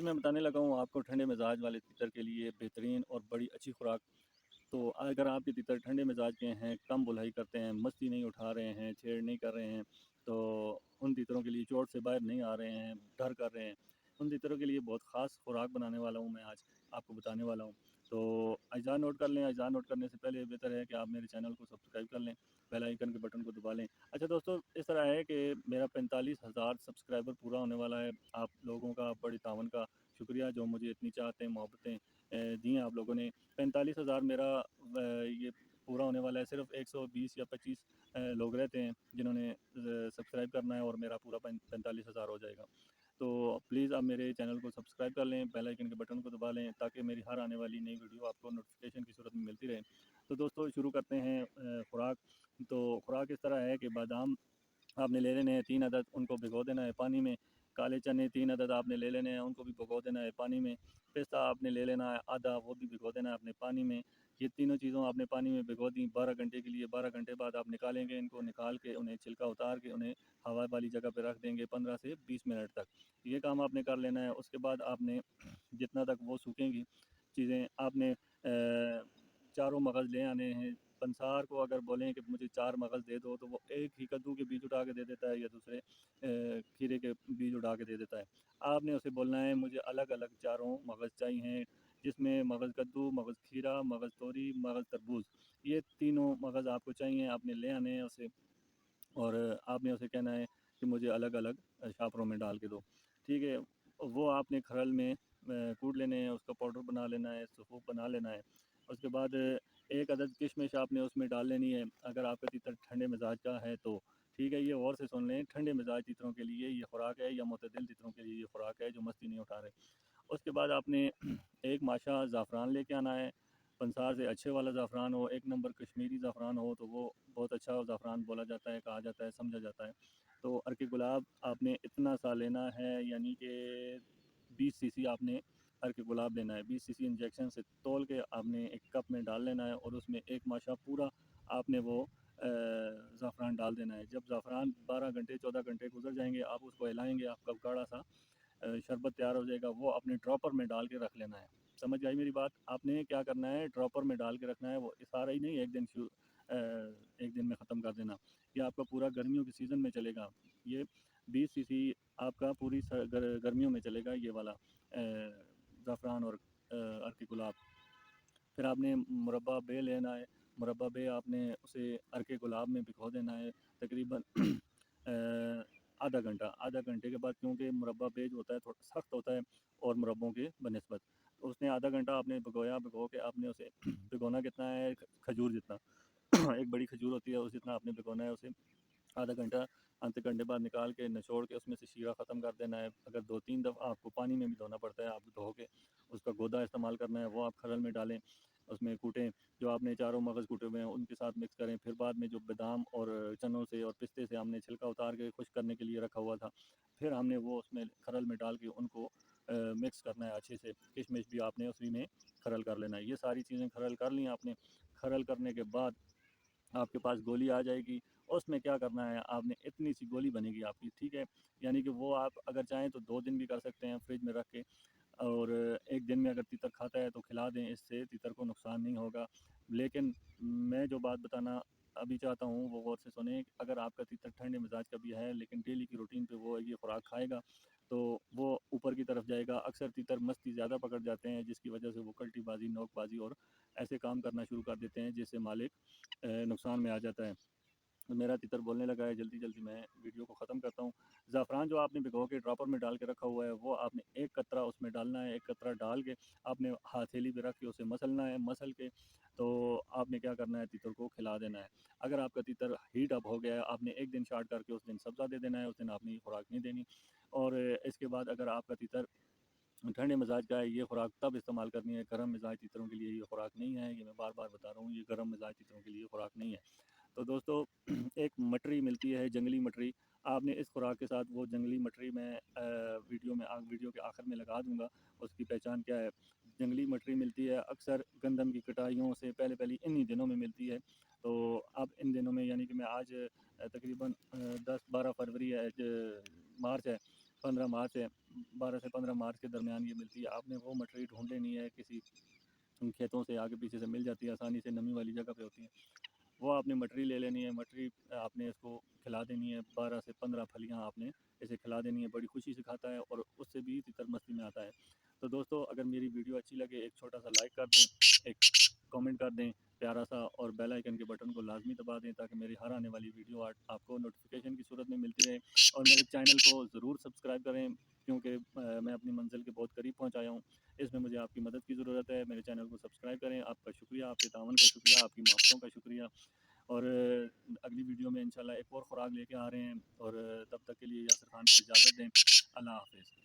میں بتانے لگا ہوں آپ کو ٹھنڈے مزاج والے تیتر کے لیے بہترین اور بڑی اچھی خوراک۔ تو اگر آپ کے تیتر ٹھنڈے مزاج کے ہیں، کم بلہائی کرتے ہیں، مستی نہیں اٹھا رہے ہیں، چھیڑ نہیں کر رہے ہیں، تو ان تیتروں کے لیے چوٹ سے باہر نہیں آ رہے ہیں، ڈر کر رہے ہیں، ان تیتروں کے لیے بہت خاص خوراک بنانے والا ہوں میں آج آپ کو بتانے والا ہوں۔ تو اجزاء نوٹ کر لیں۔ اجزاء نوٹ کرنے سے پہلے بہتر ہے کہ آپ میرے چینل کو سبسکرائب کر لیں، بیل آئیکن کے بٹن کو دبا لیں۔ اچھا دوستو، اس طرح ہے کہ میرا 45,000 سبسکرائبر پورا ہونے والا ہے۔ آپ لوگوں کا بڑی تعاون کا شکریہ جو مجھے اتنی چاہتے ہیں، محبتیں دی ہیں آپ لوگوں نے۔ 45,000 میرا یہ پورا ہونے والا ہے۔ صرف 120 یا 25 لوگ رہتے ہیں جنہوں نے سبسکرائب کرنا ہے اور میرا پورا 45,000 ہو جائے گا۔ تو پلیز آپ میرے چینل کو سبسکرائب کر لیں، بیل آئیکن کے بٹن کو دبا لیں تاکہ میری ہر آنے والی نئی ویڈیو آپ کو نوٹیفیکیشن کی صورت میں ملتی رہے۔ تو دوستو شروع کرتے ہیں خوراک۔ تو خوراک اس طرح ہے کہ بادام آپ نے لے لینے ہیں 3 عدد، ان کو بھگو دینا ہے پانی میں۔ کالے چنے 3 عدد آپ نے لے لینے ہیں، ان کو بھی بھگو دینا ہے پانی میں۔ پستہ آپ نے لے لینا ہے آدھا، وہ بھی بھگو دینا ہے اپنے پانی میں۔ یہ تینوں چیزوں آپ نے پانی میں بھگو دیں 12 گھنٹے کے لیے۔ 12 گھنٹے بعد آپ نکالیں گے ان کو، نکال کے انہیں چھلکا اتار کے انہیں ہوا والی جگہ پہ رکھ دیں گے 15 سے 20 منٹ تک۔ یہ کام آپ نے کر لینا ہے۔ اس کے بعد آپ نے جتنا تک وہ سوکھیں گی چیزیں، آپ نے چاروں مغز لے آنے ہیں۔ پنسار کو اگر بولیں کہ مجھے 4 مغز دے دو تو وہ ایک ہی کدو کے بیج اٹھا کے دے دیتا ہے یا دوسرے کھیرے کے بیج اٹھا کے دے دیتا ہے۔ آپ نے اسے بولنا ہے مجھے الگ الگ چاروں مغز چاہیے، جس میں مغز کدو، مغز کھیرا، مغز توری، مغز تربوز، یہ تینوں مغز آپ کو چاہیے۔ آپ نے لے آنے ہیں اسے اور آپ نے اسے کہنا ہے کہ مجھے الگ الگ شاپروں میں ڈال کے دو، ٹھیک ہے۔ وہ آپ نے کھرل میں کوٹ لینے ہیں، اس کا پاؤڈر بنا لینا ہے، سفوف بنا لینا ہے۔ اس کے بعد 1 عدد کشمش آپ نے اس میں ڈال لینی ہے اگر آپ کا تیتر ٹھنڈے مزاج کا ہے تو، ٹھیک ہے۔ یہ غور سے سن لیں، ٹھنڈے مزاج تیتروں کے لیے یہ خوراک ہے یا معتدل تیتروں کے لیے یہ خوراک ہے جو مستی نہیں اٹھا رہے۔ اس کے بعد آپ نے 1 ماشا زعفران لے کے آنا ہے، پنسار سے اچھے والا زعفران ہو، 1 نمبر کشمیری زعفران ہو تو وہ بہت اچھا زعفران بولا جاتا ہے، کہا جاتا ہے، سمجھا جاتا ہے۔ تو عرق گلاب آپ نے اتنا سا لینا ہے، یعنی کہ 20 سی سی آپ نے عرق گلاب لینا ہے۔ 20 سی سی انجیکشن سے تول کے آپ نے 1 کپ میں ڈال لینا ہے اور اس میں 1 ماشا پورا آپ نے وہ زعفران ڈال دینا ہے۔ جب زعفران 12 گھنٹے 14 گھنٹے گزر جائیں گے، آپ اس کو ہلائیں گے، آپ کا گاڑھا سا شربت تیار ہو جائے گا، وہ اپنے ڈراپر میں ڈال کے رکھ لینا ہے۔ سمجھ آئی میری بات؟ آپ نے کیا کرنا ہے، ڈراپر میں ڈال کے رکھنا ہے، وہ سارا ہی نہیں ایک دن میں ختم کر دینا۔ یہ آپ کا پورا گرمیوں کے سیزن میں چلے گا۔ یہ 20 سی سی آپ کا پوری گرمیوں میں چلے گا یہ والا زعفران اور عرق گلاب۔ پھر آپ نے مربع بے لینا ہے۔ مربع بے آپ نے اسے عرق گلاب میں بھگو دینا ہے تقریباً آدھا گھنٹہ۔ آدھا گھنٹے کے بعد، کیونکہ مربع بے جو ہوتا ہے تھوڑا سخت ہوتا ہے اور مربوں کے بنسبت، اس نے آدھا گھنٹہ آپ نے بھگویا، بھگو کے آپ نے اسے بھگونا کتنا ہے، کھجور جتنا ایک بڑی کھجور ہوتی ہے اس جتنا آپ نے بھگونا ہے اسے۔ آدھا گھنٹہ آدھے گھنٹے بعد نکال کے نچوڑ کے اس میں سے شیرہ ختم کر دینا ہے۔ اگر 2-3 دفعہ آپ کو پانی میں بھی دھونا پڑتا ہے، آپ دھو کے اس کا گودا استعمال کرنا ہے، وہ آپ کھرل میں ڈالیں، اس میں کوٹیں، جو آپ نے چاروں مغز کوٹے ہوئے ہیں ان کے ساتھ مکس کریں۔ پھر بعد میں جو بادام اور چنوں سے اور پستے سے ہم نے چھلکا اتار کے خشک کرنے کے لیے رکھا ہوا تھا، پھر ہم نے وہ اس میں کھرل میں ڈال کے ان کو مکس کرنا ہے اچھے سے۔ کشمش بھی آپ نے اسی میں کھرل کر لینا ہے۔ یہ ساری چیزیں کھرل کر لیں آپ نے۔ کھرل کرنے کے بعد آپ کے پاس گولی آ جائے گی۔ اس میں کیا کرنا ہے، آپ نے اتنی سی گولی بنے گی آپ کی، ٹھیک ہے۔ یعنی کہ وہ آپ اگر چاہیں تو 2 دن بھی کر سکتے ہیں فریج میں رکھ کے، اور 1 دن میں اگر تیتر کھاتا ہے تو کھلا دیں، اس سے تیتر کو نقصان نہیں ہوگا۔ لیکن میں جو بات بتانا ابھی چاہتا ہوں وہ غور سے سنیں۔ اگر آپ کا تیتر ٹھنڈے مزاج کا بھی ہے لیکن ڈیلی کی روٹین پہ وہ یہ خوراک کھائے گا تو وہ اوپر کی طرف جائے گا۔ اکثر تیتر مستی زیادہ پکڑ جاتے ہیں جس کی وجہ سے وہ کلٹی بازی، نوک بازی اور ایسے کام کرنا شروع کر دیتے ہیں جس سے مالک نقصان میں آ جاتا ہے۔ میرا تیتر بولنے لگا ہے، جلدی جلدی میں ویڈیو کو ختم کرتا ہوں۔ زعفران جو آپ نے بھگو کے ڈراپر میں ڈال کے رکھا ہوا ہے، وہ آپ نے 1 قطرہ اس میں ڈالنا ہے۔ 1 قطرہ ڈال کے آپ نے ہتھیلی پہ رکھ کے اسے مسلنا ہے۔ مسل کے تو آپ نے کیا کرنا ہے، تیتر کو کھلا دینا ہے۔ اگر آپ کا تیتر ہیٹ اپ ہو گیا ہے، آپ نے 1 دن شارٹ کر کے اس دن سبزہ دے دینا ہے، اس دن آپ نے یہ خوراک نہیں دینی۔ اور اس کے بعد اگر آپ کا تیتر ٹھنڈے مزاج کا ہے، یہ خوراک تب استعمال کرنی ہے۔ گرم مزاج تیتروں کے لیے یہ خوراک نہیں ہے، یہ میں بار بار بتا رہا ہوں، یہ گرم مزاج تیتروں کے لیے خوراک نہیں ہے۔ تو دوستو، ایک مٹری ملتی ہے، جنگلی مٹری۔ آپ نے اس خوراک کے ساتھ وہ جنگلی مٹری میں ویڈیو کے آخر میں لگا دوں گا، اس کی پہچان کیا ہے۔ جنگلی مٹری ملتی ہے اکثر گندم کی کٹائیوں سے پہلے انہی دنوں میں ملتی ہے۔ تو اب ان دنوں میں، یعنی کہ میں آج تقریباً 10-12 فروری ہے، مارچ ہے، 15 مارچ ہے، 12 سے 15 مارچ کے درمیان یہ ملتی ہے. آپ نے وہ مٹری ڈھونڈ لینی ہے، کسی کھیتوں سے آگے پیچھے سے مل جاتی ہے آسانی سے، نمی والی جگہ پہ ہوتی ہیں. وہ آپ نے مٹری لے لینی ہے. مٹری آپ نے اس کو کھلا دینی ہے. 12 سے 15 پھلیاں آپ نے اسے کھلا دینی ہے. بڑی خوشی سے کھاتا ہے اور اس سے بھی تتر مستی میں آتا ہے. تو دوستو اگر میری ویڈیو اچھی لگے ایک چھوٹا سا لائک کر دیں، ایک کامنٹ کر دیں پیارا سا، اور بیل آئیکن کے بٹن کو لازمی دبا دیں تاکہ میری ہر آنے والی ویڈیو آپ کو نوٹیفیکیشن کی صورت میں ملتی رہے. اور میرے چینل کو ضرور سبسکرائب کریں کیونکہ میں اپنی منزل کے بہت قریب پہنچایا ہوں. اس میں مجھے آپ کی مدد کی ضرورت ہے. میرے چینل کو سبسکرائب کریں. آپ کا شکریہ، آپ کے تعاون کا شکریہ، آپ کی محبتوں کا شکریہ. اور اگلی ویڈیو میں انشاءاللہ ایک اور خوراک لے کے آ رہے ہیں. اور تب تک کے لیے یاسر خان کو اجازت دیں. اللہ حافظ.